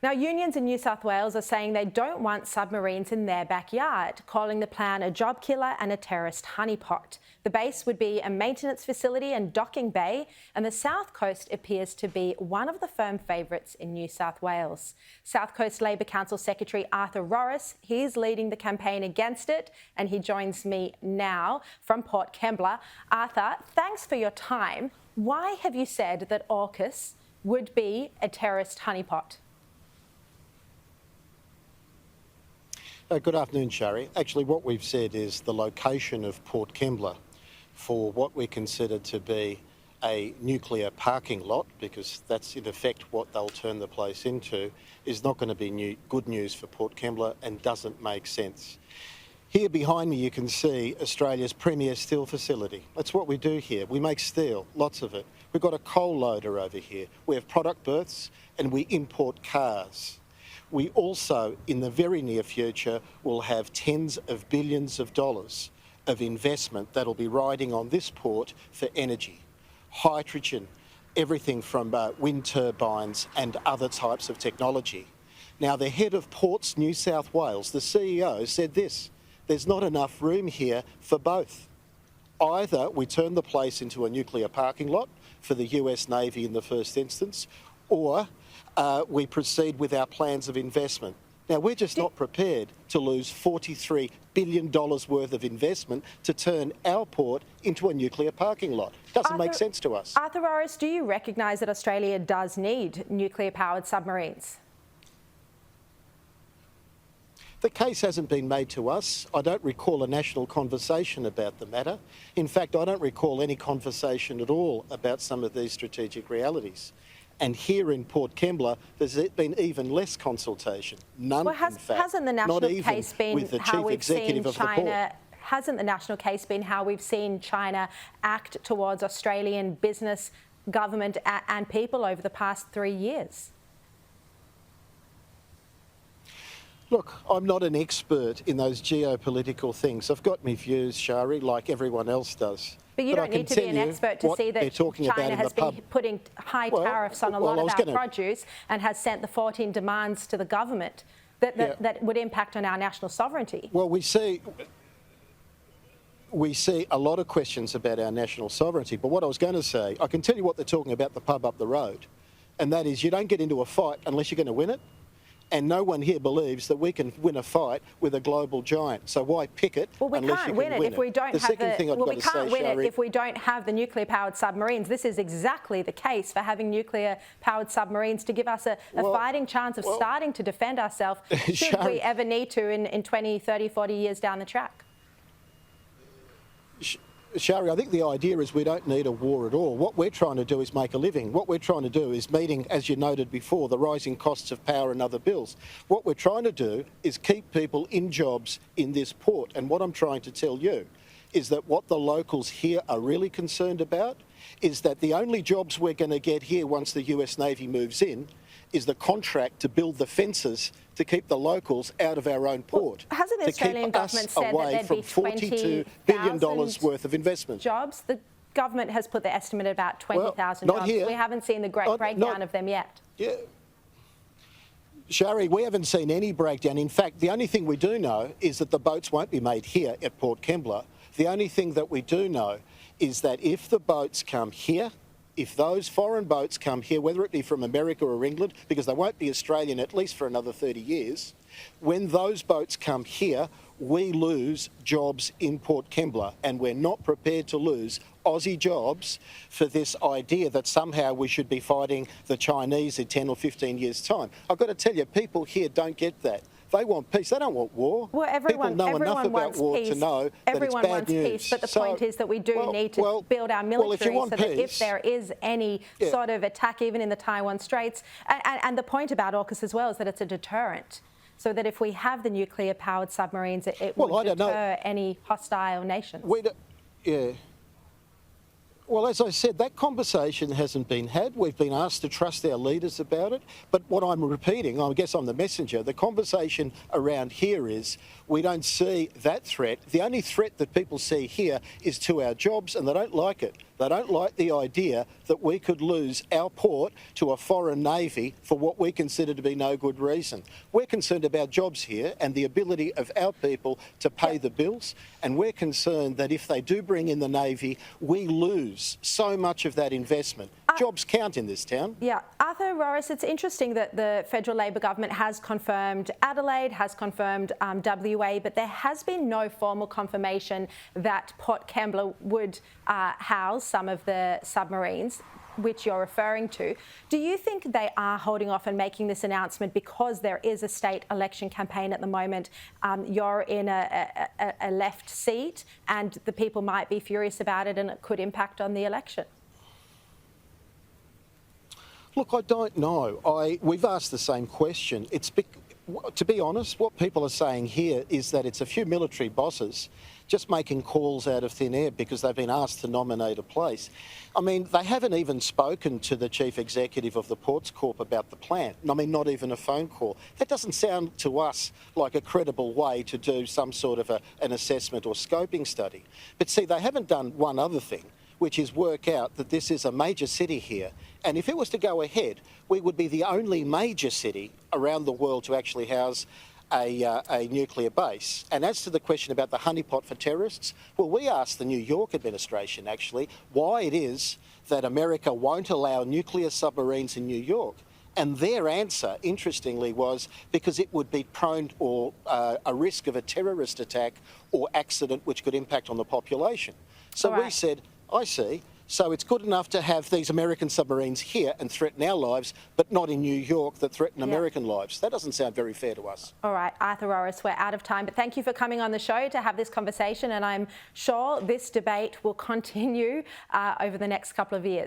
Now, unions in New South Wales are saying they don't want submarines in their backyard, calling the plan a job killer and a terrorist honeypot. The base would be a maintenance facility and docking bay, and the South Coast appears to be one of the firm favourites in New South Wales. South Coast Labor Council Secretary Arthur Rorris, he's leading the campaign against it, and he joins me now from Port Kembla. Arthur, thanks for your time. Why have you said that AUKUS would be a terrorist honeypot? Good afternoon, Sharri. Actually, what we've said is the location of Port Kembla for what we consider to be a nuclear parking lot, because that's in effect what they'll turn the place into, is not going to be good news for Port Kembla and doesn't make sense. Here behind me you can see Australia's premier steel facility. That's what we do here. We make steel, lots of it. We've got a coal loader over here. We have product berths and we import cars. We also, in the very near future, will have tens of billions of dollars of investment that'll be riding on this port for energy, hydrogen, everything from wind turbines and other types of technology. Now, the head of Ports New South Wales, the CEO, said this: there's not enough room here for both. Either we turn the place into a nuclear parking lot for the US Navy in the first instance, or we proceed with our plans of investment. Now, we're just not prepared to lose $43 billion worth of investment to turn our port into a nuclear parking lot. Doesn't make sense to us. Arthur Rorris, do you recognise that Australia does need nuclear-powered submarines? The case hasn't been made to us. I don't recall a national conversation about the matter. In fact, I don't recall any conversation at all about some of these strategic realities. And here in Port Kembla, there's been even less consultation. None, in fact. Hasn't the national not even case been with the how chief we've executive seen of the port. China? Hasn't the national case been how we've seen China act towards Australian business, government and people over the past 3 years? Look, I'm not an expert in those geopolitical things. I've got my views, Sharri, like everyone else does. But you don't need to be an expert to see that China has been putting high tariffs on a lot of our produce and has sent the 14 demands to the government that would impact on our national sovereignty. Well, we see a lot of questions about our national sovereignty, but what I was going to say, I can tell you what they're talking about the pub up the road, and that is you don't get into a fight unless you're going to win it. And no one here believes that we can win a fight with a global giant. So why pick it unless you can win it? If we don't have we can't win it if we don't have the nuclear-powered submarines. This is exactly the case for having nuclear-powered submarines to give us a fighting chance of starting to defend ourselves should we ever need to in 20, 30, 40 years down the track. Sharri, I think the idea is we don't need a war at all. What we're trying to do is make a living. What we're trying to do is meeting, as you noted before, the rising costs of power and other bills. What we're trying to do is keep people in jobs in this port. And what I'm trying to tell you is that what the locals here are really concerned about is that the only jobs we're going to get here once the US Navy moves in is the contract to build the fences to keep the locals out of our own port. Well, hasn't the Australian government said that there'd be $42 billion worth of investment? Jobs? The government has put the estimate at about 20,000 jobs. Here. We haven't seen the great breakdown of them yet. Yeah. Sharri, we haven't seen any breakdown. In fact, the only thing we do know is that the boats won't be made here at Port Kembla. The only thing that we do know is that if the boats come here, if those foreign boats come here, whether it be from America or England, because they won't be Australian at least for another 30 years, when those boats come here, we lose jobs in Port Kembla, and we're not prepared to lose Aussie jobs for this idea that somehow we should be fighting the Chinese in 10 or 15 years' time. I've got to tell you, people here don't get that. They want peace. They don't want war. Well, everyone wants peace. Everyone wants peace, but the point is that we do need to build our military so that if there is any sort of attack, even in the Taiwan Straits, and the point about AUKUS as well is that it's a deterrent. So that if we have the nuclear-powered submarines, it would deter any hostile nations. Well, as I said, that conversation hasn't been had. We've been asked to trust our leaders about it. But what I'm repeating, I guess I'm the messenger, the conversation around here is we don't see that threat. The only threat that people see here is to our jobs, and they don't like it They don't like the idea that we could lose our port to a foreign navy for what we consider to be no good reason. We're concerned about jobs here and the ability of our people to pay the bills, and we're concerned that if they do bring in the navy, we lose so much of that investment. Jobs count in this town. Yeah, Arthur Rorris, it's interesting that the federal Labor government has confirmed Adelaide, has confirmed WA, but there has been no formal confirmation that Port Kembla would house some of the submarines which you're referring to. Do you think they are holding off and making this announcement because there is a state election campaign at the moment? You're in a left seat and the people might be furious about it and it could impact on the election. Look, I don't know. We've asked the same question. To be honest, what people are saying here is that it's a few military bosses just making calls out of thin air because they've been asked to nominate a place. I mean, they haven't even spoken to the chief executive of the Ports Corp about the plan. I mean, not even a phone call. That doesn't sound to us like a credible way to do some sort of an assessment or scoping study. But see, they haven't done one other thing, which is work out that this is a major city here. And if it was to go ahead, we would be the only major city around the world to actually house a nuclear base. And as to the question about the honeypot for terrorists, well, we asked the New York administration, actually, why it is that America won't allow nuclear submarines in New York. And their answer, interestingly, was because it would be prone or a risk of a terrorist attack or accident which could impact on the population. So we said, I see. So it's good enough to have these American submarines here and threaten our lives, but not in New York that threaten American lives. That doesn't sound very fair to us. All right, Arthur Rorris, we're out of time, but thank you for coming on the show to have this conversation, and I'm sure this debate will continue over the next couple of years.